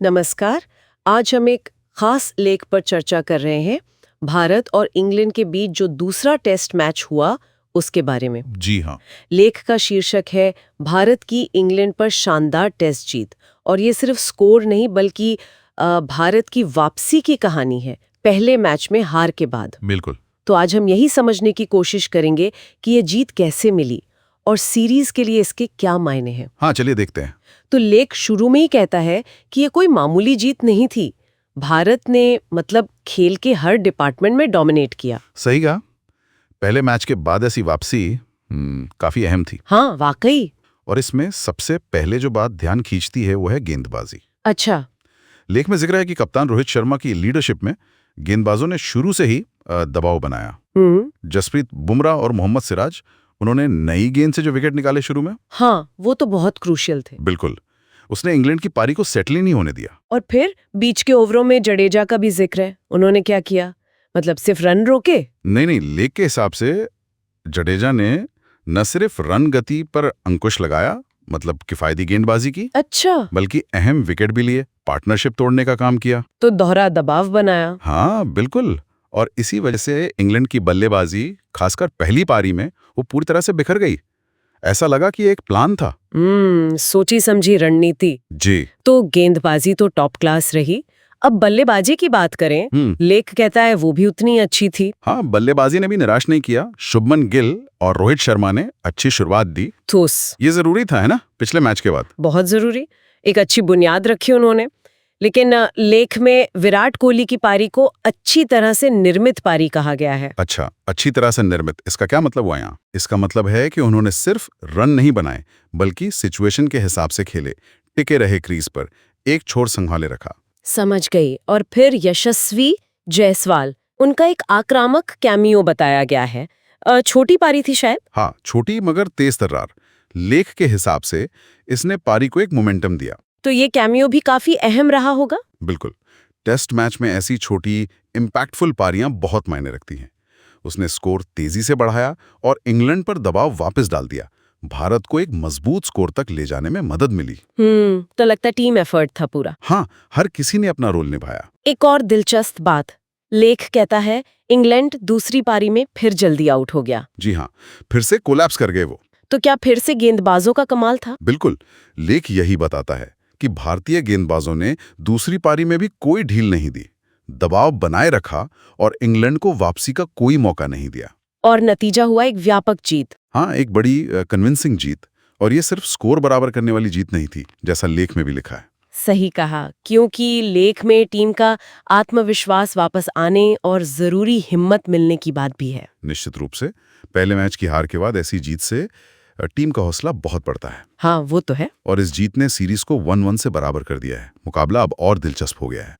नमस्कार। आज हम एक खास लेख पर चर्चा कर रहे हैं, भारत और इंग्लैंड के बीच जो दूसरा टेस्ट मैच हुआ उसके बारे में। जी हाँ। लेख का शीर्षक है भारत की इंग्लैंड पर शानदार टेस्ट जीत। और ये सिर्फ स्कोर नहीं बल्कि भारत की वापसी की कहानी है, पहले मैच में हार के बाद। बिल्कुल। तो आज हम यही समझने की कोशिश करेंगे कि ये जीत कैसे मिली और सीरीज के लिए इसके क्या मायने हैं। हाँ, चलिए देखते हैं। तो लेख शुरू में ही कहता है कि ये कोई मामूली जीत नहीं थी। भारत ने खेल के हर डिपार्टमेंट में डोमिनेट किया। सही कहा। पहले मैच के बाद ऐसी वापसी काफी अहम थी। हाँ, वाकई। और इसमें सबसे पहले जो बात ध्यान खींचती है वो है गेंदबाजी। अच्छा। लेख में जिक्र है कि कप्तान रोहित शर्मा की लीडरशिप में गेंदबाजों ने शुरू से ही दबाव बनाया। जसप्रीत बुमराह और मोहम्मद सिराज, उन्होंने नई गेंद से जो विकेट निकाले शुरू में, हाँ, वो तो बहुत क्रूशियल थे। बिल्कुल। उसने इंग्लैंड की पारी को सेटल ही नहीं होने दिया। और फिर बीच के ओवरों में जडेजा का भी जिक्र है। उन्होंने क्या किया? सिर्फ रन रोके? नहीं, लेख के हिसाब से जडेजा ने न सिर्फ रन गति पर अंकुश लगाया, किफायती गेंदबाजी की, अच्छा। बल्कि अहम विकेट भी लिए, पार्टनरशिप तोड़ने का काम किया। तो दोहरा दबाव बनाया। हाँ, बिल्कुल। और इसी वजह से इंग्लैंड की बल्लेबाजी, खासकर पहली पारी में, वो पूरी तरह से बिखर गई। ऐसा लगा कि एक प्लान था। सोची समझी रणनीति। जी। तो गेंदबाजी तो टॉप क्लास रही। अब बल्लेबाजी की बात करें, लेख कहता है वो भी उतनी अच्छी थी। हाँ, बल्लेबाजी ने भी निराश नहीं किया। शुभमन गिल और रोहित शर्मा ने अच्छी शुरुआत दी। ठोस। ये जरूरी था, है ना, पिछले मैच के बाद। बहुत जरूरी। एक अच्छी बुनियाद रखी उन्होंने। लेकिन लेख में विराट कोहली की पारी को अच्छी तरह से निर्मित पारी कहा गया है। अच्छा, अच्छी तरह से निर्मित, इसका क्या मतलब हुआ यहाँ? इसका मतलब है कि उन्होंने सिर्फ रन नहीं बनाए, बल्कि सिचुएशन के हिसाब से खेले, टिके रहे क्रीज पर, एक छोर संभाले रखा। समझ गई। और फिर यशस्वी जायसवाल, उनका एक आक्रामक कैमियो बताया गया है। छोटी पारी थी शायद। हाँ, छोटी मगर तेज तर्रार। लेख के हिसाब से इसने पारी को एक मोमेंटम दिया। तो ये कैमियो भी काफी अहम रहा होगा। बिल्कुल। टेस्ट मैच में ऐसी छोटी इम्पैक्टफुल पारियां बहुत मायने रखती हैं। उसने स्कोर तेजी से बढ़ाया और इंग्लैंड पर दबाव वापस डाल दिया। भारत को एक मजबूत स्कोर तक ले जाने में मदद मिली। तो लगता टीम एफर्ट था पूरा। हाँ, हर किसी ने अपना रोल निभाया। एक और दिलचस्प बात, लेख कहता है इंग्लैंड दूसरी पारी में फिर जल्दी आउट हो गया। जी हाँ, फिर से कोलैप्स कर गए वो। तो क्या फिर से गेंदबाजों का कमाल था? बिल्कुल। लेख यही बताता है कि भारतीय गेंदबाजों ने दूसरी पारी में भी कोई ढील नहीं दी, दबाव बनाए रखा और इंग्लैंड को वापसी का कोई मौका नहीं दिया। और नतीजा हुआ एक व्यापक जीत। हाँ, एक बड़ी कन्विंसिंग जीत। और ये सिर्फ स्कोर बराबर करने वाली जीत नहीं थी, जैसा लेख में भी लिखा है। सही कहा, क्योंकि लेख में टीम का आत्मविश्वास वापस आने और जरूरी हिम्मत मिलने की बात भी है। निश्चित रूप से पहले मैच की हार के बाद ऐसी जीत से टीम का हौसला बहुत बढ़ता है। हाँ, वो तो है। और इस जीत ने सीरीज को 1-1 से बराबर कर दिया है। मुकाबला अब और दिलचस्प हो गया है।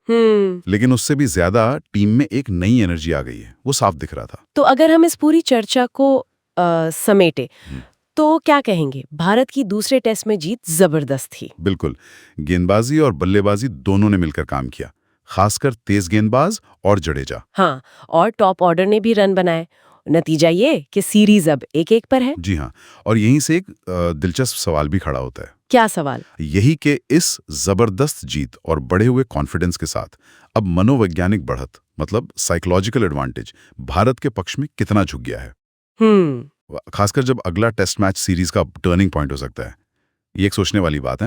लेकिन उससे भी ज्यादा टीम में एक नई एनर्जी आ गई है, वो साफ दिख रहा था। तो अगर हम इस पूरी चर्चा को समेटे तो क्या कहेंगे? भारत की दूसरे टेस्ट में जीत जबरदस्त थी। बिल्कुल। गेंदबाजी और बल्लेबाजी दोनों ने मिलकर काम किया, खासकर तेज गेंदबाज और जडेजा। हाँ, और टॉप ऑर्डर ने भी रन बनाए। नतीजा ये कि सीरीज अब 1-1 पर है। जी हाँ। और यहीं से एक दिलचस्प सवाल भी खड़ा होता है। क्या सवाल? यही कि इस जबरदस्त जीत और बढ़े हुए कॉन्फिडेंस के साथ अब मनोवैज्ञानिक बढ़त, साइकोलॉजिकल एडवांटेज, भारत के पक्ष में कितना झुक गया है। खासकर जब अगला टेस्ट मैच सीरीज का टर्निंग पॉइंट हो सकता है। ये एक सोचने वाली बात है।